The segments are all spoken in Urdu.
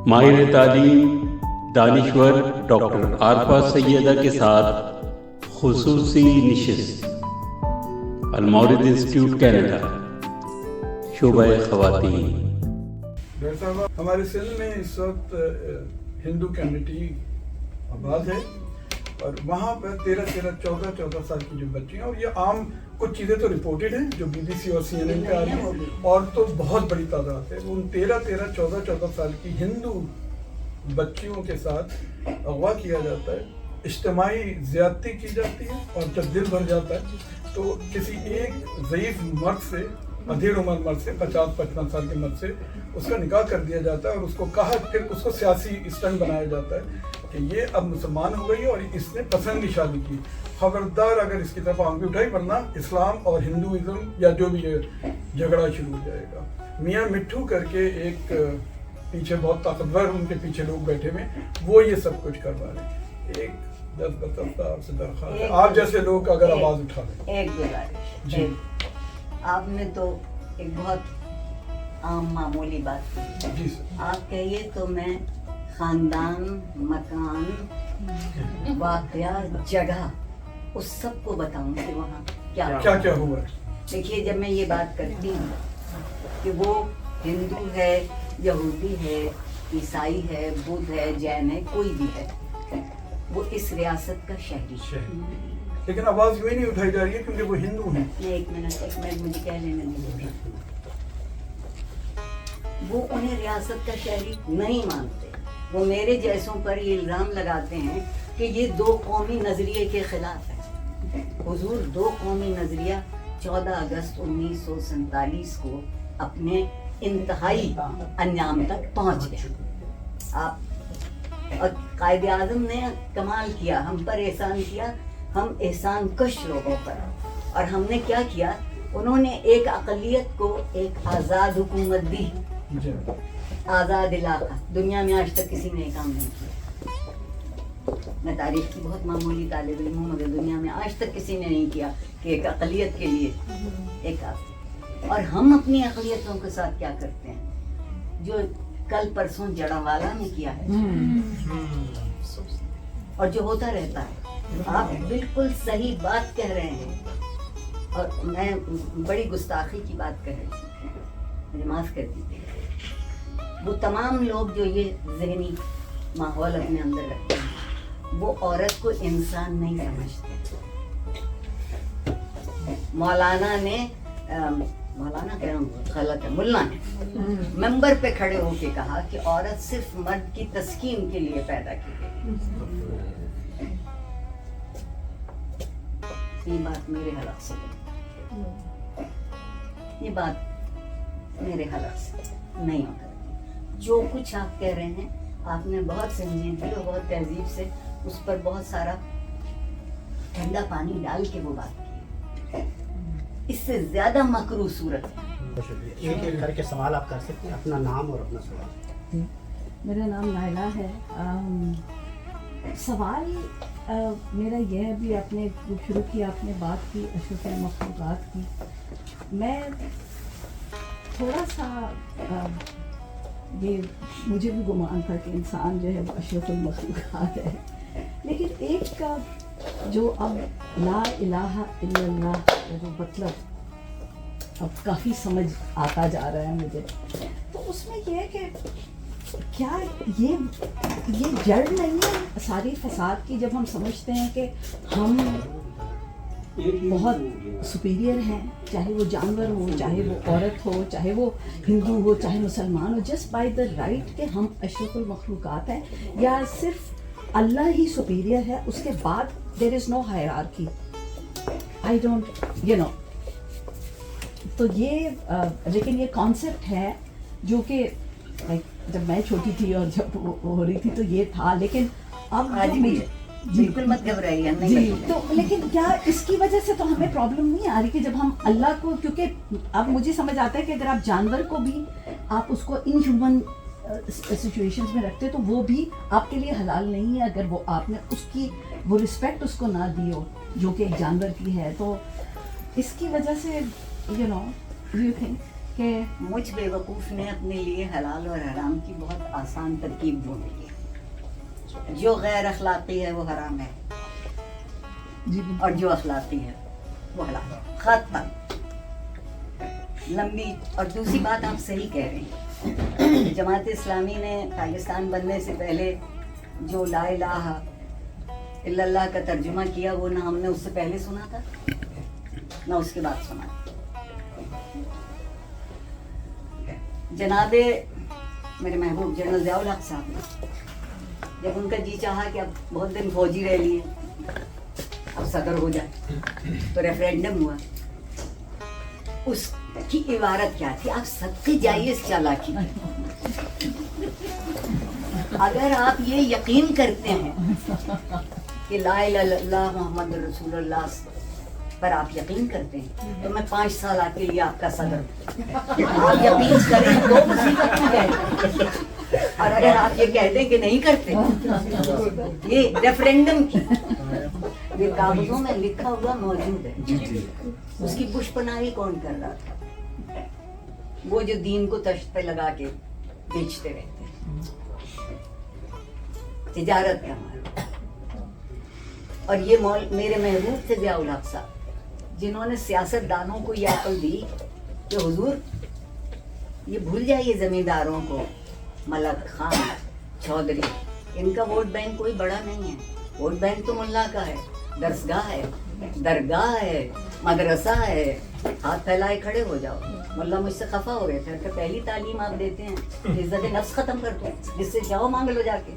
ماہر تعلیم دانشور ڈاکٹر عارفہ سیدہ کے ساتھ خصوصی نشست المورد انسٹیٹیوٹ کینیڈا شعبہ خواتین۔ ڈاکٹر صاحب، ہمارے سندھ میں اس وقت ہندو کمیونٹی آباد ہے اور وہاں پر 14 سال کی جو بچیاں، اور یہ عام کچھ چیزیں تو رپورٹڈ ہیں جو BBC اور CNN پہ آ رہی ہیں، اور تو بہت بڑی تعداد ہے ان 14 سال کی ہندو بچیوں کے ساتھ اغوا کیا جاتا ہے، اجتماعی زیادتی کی جاتی ہے، اور جب دل بھر جاتا ہے تو کسی ایک ضعیف مرد سے، ادھیڑ عمر مرد سے، 50-55 سال کے مرد سے اس کا نکاح کر دیا جاتا ہے، اور اس کو پھر اس کو سیاسی اسٹنٹ بنایا جاتا ہے کہ یہ اب مسلمان ہو گئی اور اس نے پسند کی شادی کی، خبردار اگر اس کی طرف آنکھ اٹھائی ورنہ اسلام اور ہندوازم یا جو بھی جھگڑا شروع ہو جائے گا۔ میاں مٹھو کر کے ایک پیچھے بہت طاقتور ان کے پیچھے لوگ بیٹھے ہوئے، وہ یہ سب کچھ کروا رہے ہیں۔ ایک 10 آپ سے درخواست ہے، آپ جیسے لوگ اگر آواز اٹھا لیں۔ ایک گزارش، جی، آپ نے تو ایک بہت عام معمولی بات کی۔ جی سر، آپ کہیے تو میں خاندان، مکان، واقعہ، جگہ اس سب کو بتاؤں کہ وہاں کیا ہوا ہے۔ دیکھیے، جب میں یہ بات کرتی ہوں کہ وہ ہندو ہے، یہودی ہے، عیسائی ہے، بدھ ہے، جین ہے، کوئی بھی ہے، وہ اس ریاست کا شہری ہے۔ لیکن آواز یوں ہی نہیں اٹھائی جا رہی ہے کیونکہ وہ ہندو ہیں۔ ایک منٹ مجھے کہہ لینے دیں۔ وہ انہیں ریاست کا شہری نہیں مانتے، وہ میرے جیسوں پر یہ الزام لگاتے ہیں کہ یہ دو قومی نظریے کے خلاف ہے۔ حضور، دو قومی نظریہ 14 اگست 1947 کو اپنے انتہائی انجام تک پہنچ گئے۔ اور قائد اعظم نے کمال کیا، ہم پر احسان کیا، ہم احسان کش لوگوں پر، اور ہم نے کیا کیا، انہوں نے ایک اقلیت کو ایک آزاد حکومت دی، آزاد علاقہ۔ دنیا میں آج تک کسی نے یہ کام نہیں کیا۔ میں تاریخ کی بہت معمولی طالب علم ہوں، مگر دنیا میں آج تک کسی نے نہیں کیا کہ ایک اقلیت کے لیے ایک اور ہم اپنی اقلیتوں کے ساتھ کیا کرتے ہیں، جو کل پرسوں جڑاوالا نے کیا ہے اور جو ہوتا رہتا ہے۔ آپ بالکل صحیح بات کہہ رہے ہیں، اور میں بڑی گستاخی کی بات کہہ رہی ہوں، مجھے معاف کر دیجیے۔ وہ تمام لوگ جو یہ ذہنی ماحول اپنے اندر رکھتے ہیں، وہ عورت کو انسان نہیں سمجھتے۔ مولانا کہہ رہا ہوں، غلط ہے، ملا نے ممبر پہ کھڑے ہو کے کہا کہ عورت صرف مرد کی تسکین کے لیے پیدا کی گئی۔ یہ بات میرے حلق سے، یہ بات میرے حلق سے نہیں ہوتا۔ جو کچھ آپ کہہ رہے ہیں، آپ نے بہت سنجیدگی اور بہت تہذیب سے اس پر بہت سارا ٹھنڈا پانی ڈال کے وہ بات کی، اس سے زیادہ مکروہ صورت ہے۔ ایک کر کے سوال آپ کر سکتے ہیں، اپنا نام اور اپنا سوال۔ میرا نام نائلہ ہے۔ سوال میرا یہ ہے، ابھی آپ نے شروع کیا، آپ نے بات کی اشرف المخلوقات کی، میں تھوڑا سا یہ مجھے بھی گمان تھا کہ انسان جو ہے وہ اشرف المخلوقات ہے، لیکن ایک کا جو اب لا الہ الا اللہ کا جو مطلب اب کافی سمجھ آتا جا رہا ہے مجھے، تو اس میں یہ ہے کہ کیا یہ جڑ نہیں ہے ساری فساد کی، جب ہم سمجھتے ہیں کہ ہم بہت سپیریئر ہیں، چاہے وہ جانور ہو، چاہے وہ عورت ہو، چاہے وہ ہندو ہو، چاہے مسلمان ہو، جسٹ بائی دا رائٹ کہ ہم اشرف المخلوقات ہیں، یا صرف اللہ ہی سپیریئر ہے، اس کے بعد دیر از نو ہائرارکی؟ آئی ڈونٹ تو یہ لیکن یہ کانسیپٹ ہے جو کہ جب میں چھوٹی تھی اور جب وہ ہو رہی تھی تو یہ تھا، لیکن اب بالکل مت گھبرائیے، جی، تو لیکن کیا اس کی وجہ سے تو ہمیں پرابلم نہیں آ رہی کہ جب ہم اللہ کو، کیونکہ اب مجھے سمجھ آتا ہے کہ اگر آپ جانور کو بھی آپ اس کو ان ہیومن سچویشنز میں رکھتے تو وہ بھی آپ کے لیے حلال نہیں ہے، اگر وہ آپ نے اس کی وہ رسپیکٹ اس کو نہ دی ہو جو کہ ایک جانور کی ہے۔ تو اس کی وجہ سے یو تھنک کہ مجھ بیوقوف نے اپنے لیے حلال اور حرام کی بہت آسان ترکیب ڈھونڈ لی ہے. جو غیر اخلاقی ہے وہ حرام ہے جی اور جو اخلاقی ہے وہ حلال ہے. ختم. لمبی. اور دوسری بات آپ صحیح کہہ رہی ہیں, جماعت اسلامی نے پاکستان بننے سے پہلے جو لا الہ الا اللہ کا ترجمہ کیا وہ نہ ہم نے اس سے پہلے سنا تھا نہ اس کے بعد سنا. جناب میرے محبوب جنرل ضیاء الحق صاحب نے جب ان کا جی چاہا کہ اب بہت دن فوجی رہ لیے, اب صدر ہو جائے, تو ریفرینڈم ہوا. اس کی عبارت کیا تھی؟ آپ سب کے جائیے اس چالاکی. اگر آپ یہ یقین کرتے ہیں کہ لا الہ الا اللہ محمد رسول اللہ پر آپ یقین کرتے ہیں تو میں 5 سال کے لیے آپ کا صدر ہوں. آپ یقین کریں تو مصیبت میں گئے, اور اگر آپ یہ کہہ دیں کہ نہیں کرتے, یہ ریفرینڈم کی یہ کاغذوں میں لکھا ہوا موجود ہے. اس کی پشپناہی کون کر رہا تھا؟ وہ جو دین کو تشت پہ لگا کے بیچتے رہتے ہیں, تجارت کا مال. اور یہ میرے محبوب تھے ضیاء الحق صاحب, جنہوں نے سیاست دانوں کو یہ عقل دی کہ حضور یہ بھول جائیے زمینداروں کو, ملک خان چودھری, ان کا ووٹ بینک کوئی بڑا نہیں ہے. ووٹ بینک تو ملا کا ہے, درسگاہ ہے, درگاہ ہے, مدرسہ ہے. ہاتھ پھیلائے کھڑے ہو جاؤ. ملا مجھ سے خفا ہو گئے تھے کہ پہلی تعلیم آپ دیتے ہیں عزت نفس ختم کر دو, جس سے جاؤ مانگ لو جا کے.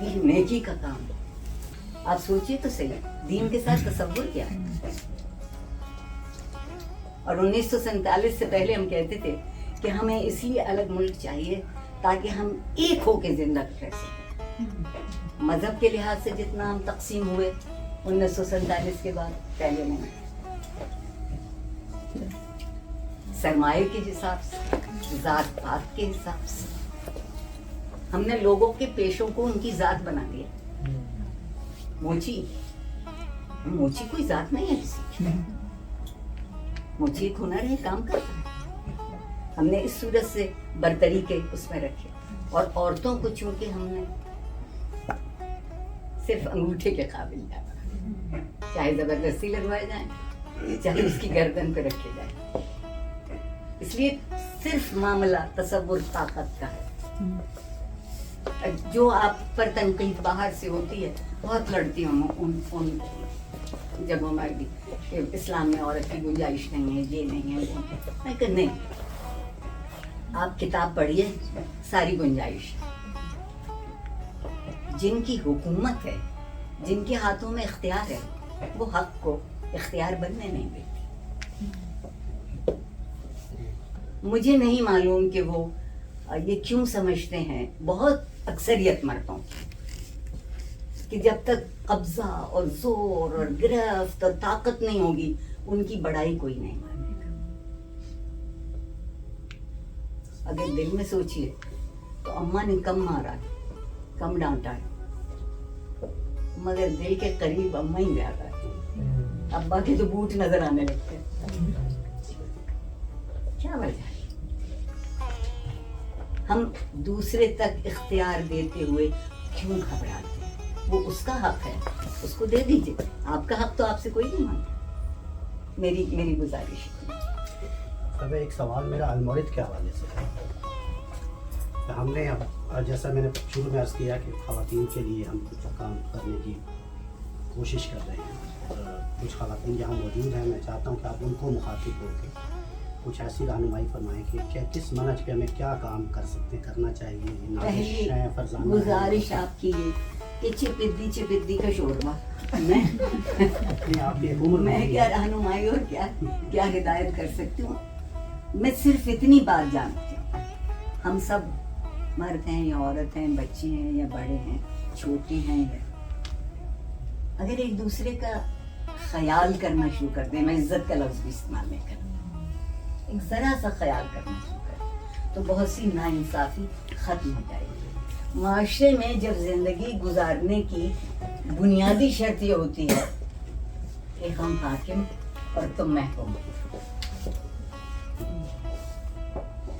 یہ نیکی کا کام. آپ سوچیے تو صحیح, دین کے ساتھ تصور کیا ہے. اور 1947 سے پہلے ہم کہتے تھے کہ ہمیں اس لیے الگ ملک چاہیے تاکہ ہم ایک ہو کے زندہ رہ سکیں. مذہب کے لحاظ سے جتنا ہم تقسیم ہوئے 1947 کے بعد, پہلے نہیں. سرمایہ کے حساب سے, ذات پات کے حساب سے ہم نے لوگوں کے پیشوں کو ان کی ذات بنا دیا. موچی کوئی ذات نہیں ہے کسی کی. موچی ایک ہنر ہے, کام کرتا ہے. ہم نے اس صورت سے برتری کے اس میں رکھے. اور عورتوں کو چونکہ ہم نے صرف انگوٹھے کے قابل جانا, چاہے زبردستی لگوائے جائیں چاہے اس کی گردن پہ رکھے جائیں. اس لیے صرف معاملہ تصور طاقت کا ہے. جو آپ پر تنقید باہر سے ہوتی ہے, بہت لڑتی ہوں ان جگہوں میں بھی کہ اسلام میں عورت کی گنجائش نہیں ہے, یہ نہیں ہے, میں کہ نہیں. آپ کتاب پڑھیے, ساری گنجائش. جن کی حکومت ہے, جن کے ہاتھوں میں اختیار ہے, وہ حق کو اختیار بننے نہیں دیتی. مجھے نہیں معلوم کہ وہ یہ کیوں سمجھتے ہیں, بہت اکثریت مردوں کہ جب تک قبضہ اور زور اور گرفت اور طاقت نہیں ہوگی ان کی بڑائی کوئی نہیں مانے گا. اگر دل میں سوچیے تو اماں نے کم مارا, کم ڈانٹا ہے, مگر دل کے قریب اماں ہی زیادہ ہے. ابا کے تو بوٹ نظر آنے لگتے ہیں. کیا وجہ ہے؟ ہم دوسرے تک اختیار دیتے ہوئے کیوں گھبراتے ہیں؟ وہ اس کا حق ہے, اس کو دے دیجیے. آپ کا حق تو آپ سے کوئی نہیں مانتا. میری گزارش ہے. اب ایک سوال میرا المورد کے حوالے سے ہے. ہم نے جیسا میں نے شروع میں عرض کیا کہ خواتین کے لیے ہم کچھ کام کرنے کی کوشش کر رہے ہیں, اور کچھ خواتین جہاں موجود ہیں, میں چاہتا ہوں کہ آپ ان کو مخاطب ہو کے کچھ ایسی رہنمائی فرمائیں کہ کیا کس منہج پہ ہمیں کیا کام کر سکتے, کرنا چاہیے. پہلی گزارش آپ کی کہ چپدی کا شوربہ, میں کیا رہنمائی اور کیا ہدایت کر سکتی ہوں. میں صرف اتنی بات جانتی ہوں, ہم سب مرد ہیں یا عورت ہیں, بچے ہیں یا بڑے ہیں, چھوٹے ہیں یا, اگر ایک دوسرے کا خیال کرنا شروع کر دیں, میں عزت کا لفظ بھی استعمال نہیں کروں, ایک ذرا سا خیال کرنا شروع کریں تو بہت سی ناانصافی ختم ہو جائے گی. معاشرے میں جب زندگی گزارنے کی بنیادی شرط یہ ہوتی ہے کہ ہم حاکم اور تم محکوم,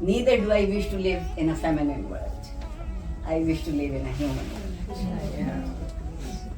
neither do I wish to live in a feminine world. I wish to live in a human world.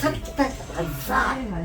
70,000।